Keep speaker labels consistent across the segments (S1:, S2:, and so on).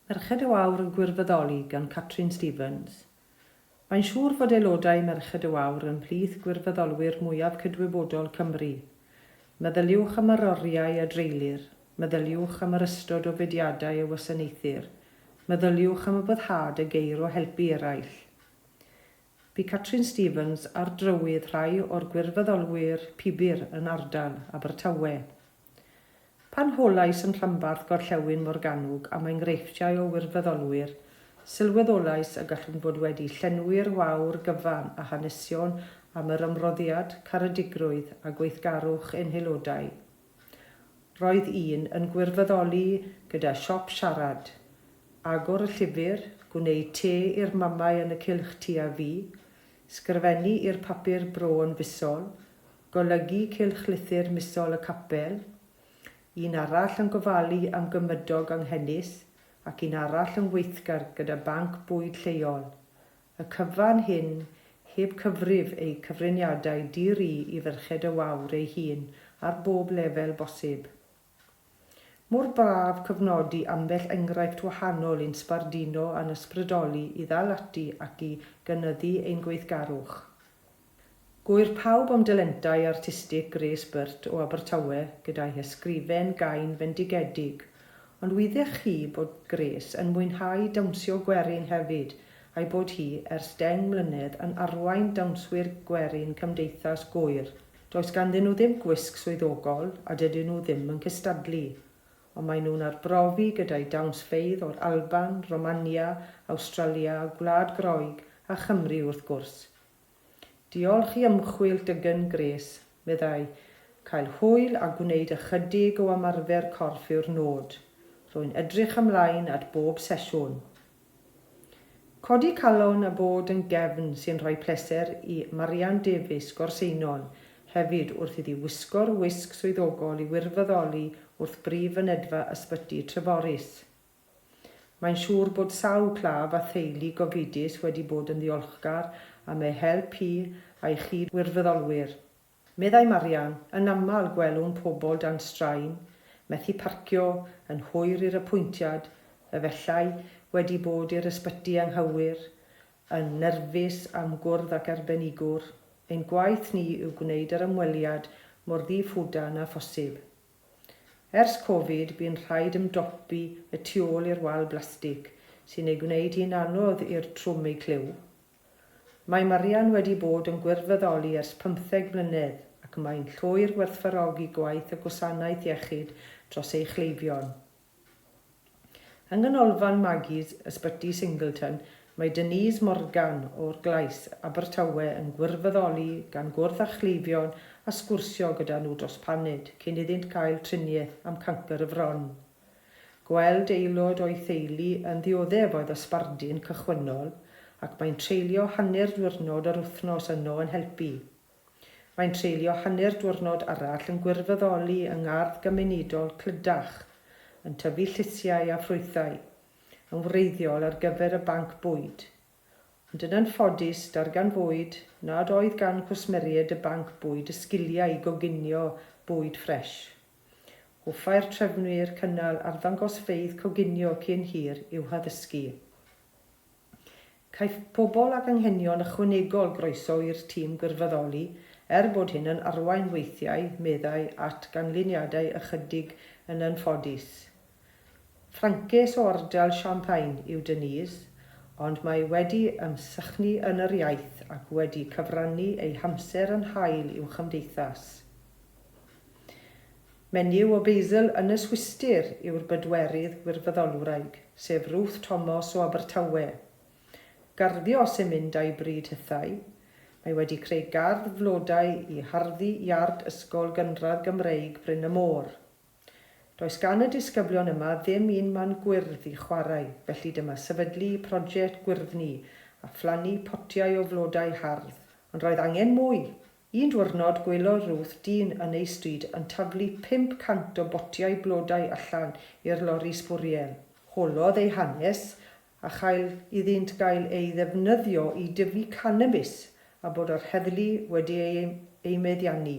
S1: Merched y Wawr yn Gwirfoddoli gan Catrin Stevens. Mae'n siŵr fod aelodau Merched y Wawr yn plith gwirfoddolwyr mwyaf cydwybodol Cymru. Meddyliwch am yr oriau a dreilir. Meddyliwch am yr ystod o fudiadau y wasanaethir. Meddyliwch am y boddhad y geir o helpu eraill. Bu Catrin Stevens ar drywydd rhai o'r gwirfoddolwyr pybyr yn ardal Abertawe. Pan holais yn Llanbarth Gorllewin Morgannwg am enghreifftiau o wirfoddolwyr, sylweddolais y gallwn fod wedi llenwi'r wawr gyfan a hanesion am yr ymroddiad, caredigrwydd a gweithgarwch ein haelodau. Roedd un yn gwirfoddoli gyda siop siarad, agor y llyfr, gwneud te i'r mamau yn y cylch tu a fi, sgrifennu i'r papur bro yn fusol, golygu cylch lythyr misol y capel, un arall yn gofalu am gymydog anghennus ac un arall yn weithgar gyda banc bwyd lleol. Y cyfan hyn heb cyfrif ei cyfriniadau dir-i ferched y Wawr ei hun ar bob lefel bosib. Mor braf cyfnodi ambell enghraifft wahanol i'n sbardino a'n ysbrydoli i ddal ati ac i gynyddu ein gweithgarwch. Gwir pawb am dalentau artistig Grace Burt o Abertawe gyda'i hysgrifen gain fendigedig, ond wyddech chi bod Grace yn mwynhau dawnsio gwerin hefyd, a'i bod hi ers 10 mlynedd yn arwain dawnswyr gwerin cymdeithas Gwir. Does ganddyn nhw ddim gwisg swyddogol a dydyn nhw ddim yn cystadlu, ond maen nhw'n arbrofi gyda'i dawnsfeydd o'r Alban, Romania, Awstralia, Gwlad Groeg a Chymru wrth gwrs. Diolch i ymchwil Dygan Grace, meddai, cael hwyl a gwneud ychydig o ymarfer corff yw'r nod. Rwy'n edrych ymlaen at bob sesiwn. Codi calon a bod yn gefn sy'n rhoi pleser i Marian Davies Gorseinon, hefyd wrth iddi wisgo'r wisg swyddogol i wirfoddoli wrth brif fynedfa ysbyty Treforys. Mae'n siŵr bod sawl claf a theulu gofidus wedi bod yn ddiolchgar am ei help hi a'i chyd wirfoddolwyr. Meddai Marian, yn aml gwelwn pobl dan straen, methu parcio yn hwyr i'r apwyntiad, efallai wedi bod i'r ysbyty anghywir, yn nerfus am gwrdd ac arbenigwr. Ein gwaith ni yw gwneud yr ymweliad mor ddiffwdan a phosib. Ers Covid, bu'n rhaid ymdopi y tu ôl i'r wal blastig, sy'n ei gwneud hi'n anodd i'r trwm ei cliw. Mae Marian wedi bod yn gwirfoddoli ers 15 mlynedd ac mae'n llwyr gwerthfawrogi gwaith y gwasanaeth iechyd dros ei chleifion. Yng nghanolfan Magis, ysbyty Singleton, mae Denise Morgan o'r Glais Abertawe yn gwirfoddoli gan gwrdd a chleifion a sgwrsio gyda nhw dros paned cyn iddynt cael triniaeth am cancer y fron. Gweld aelod o'i theulu yn ddioddef oedd ysbardu'n cychwynnol ac mae'n treulio hanner diwrnod yr wythnos yno yn helpu. Mae'n treulio hanner diwrnod arall yn gwirfoddoli yng ngardd gymunedol Clydach, yn tyfu llysiau a ffrwythau, yn wreiddiol ar gyfer y banc bwyd. Ond yn anffodus darganfwyd nad oedd gan cwsmeriaid y banc bwyd y sgiliau i goginio bwyd ffres. Hoffai'r trefnwyr cynnal arddangosfeydd coginio cyn hir i'w haddysgu. Caiff pobl ac anghenion ychwanegol groeso i'r tîm gwirfoddoli bod hyn yn arwain weithiau, meddai at ganlyniadau ychydig yn anffodus. Ffrancus o ardal Champagne yw Denise, ond mae wedi ymsychnu yn yr iaith ac wedi cyfrannu ei hamser yn hael i'w chymdeithas. Menyw o Basil yn y Swister yw'r bedwerydd gwirfoddolwraig, sef Ruth Thomas o Abertawe. Garddio sy'n mynd â'i bryd hithau. Mae wedi creu gardd flodau i harddu iard ysgol gynradd Gymreig Bryn y Môr. Does gan y disgyblion yma ddim un man gwyrdd i chwarae, felly dyma sefydlu prosiect gwyrddni a phlannu potiau o flodau hardd. Ond roedd angen mwy. Un diwrnod gwelodd Ruth dyn yn ei stryd yn taflu 500 o botiau blodau allan i'r lori sbwriel. Holodd ei hanes a chael iddynt gael ei ddefnyddio i dyfu cannabis a bod yr heddlu wedi ei meddiannu.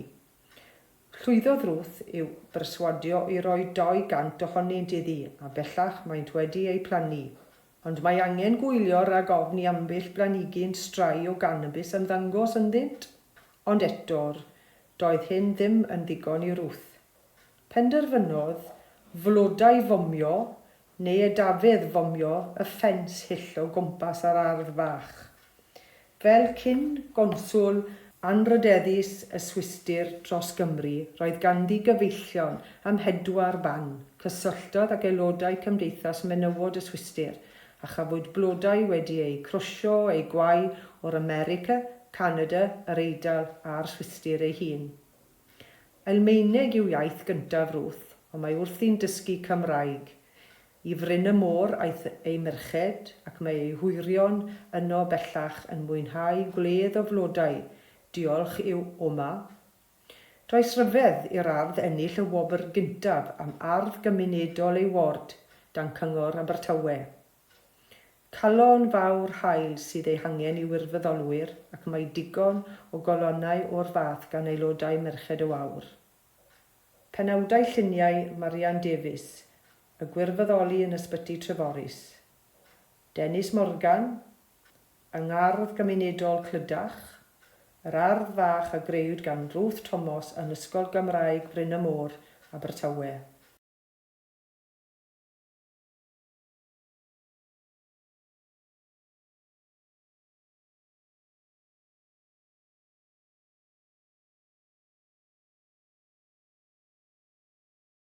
S1: Llwyddodd Ruth i'w berswadio i roi 200 ohonynt iddi, a bellach maent wedi ei plannu. Ond mae angen gwylio rhag ofni ambyll blanhigyn strai o cannabis yn ddangos ynddynt. Ond eto'r, doedd hyn ddim yn ddigon i Ruth. Penderfynodd flodau fomio neu edafydd fomio y ffens hyll o gwmpas yr ardd fach. Fel cyn gonswl anrydeddus y Swistir dros Gymru, roedd ganddi gyfeillion am 4 ban, cysylltodd ag aelodau Cymdeithas Menywod y Swistir, a chafwyd blodau wedi ei crwsio ei gwau o'r America, Canada, yr Eidal a'r Swistir ei hun. Almaeneg yw iaith gyntaf Ruth, ond mae wrthi'n dysgu Cymraeg. I Fryn y Môr aeth ei merched ac mae ei hwyrion yno bellach yn mwynhau gwledd o flodau. Diolch i'w oma. Does ryfedd i'r ardd ennill y wobr gyntaf am ardd gymunedol ei ward dan cyngor Abertawe. Calon fawr hael sydd ei hangen i wirfoddolwyr ac mae digon o golonnau o'r fath gan aelodau merched y Wawr. Penawdau lluniau Marian Davies, y gwirfoddoli yn ysbyty Treforys. Dennis Morgan, yng ngardd gymunedol Clydach, yr ardd fach a greuwyd gan Ruth Thomas yn Ysgol Gymraeg Bryn y Môr, Abertawe.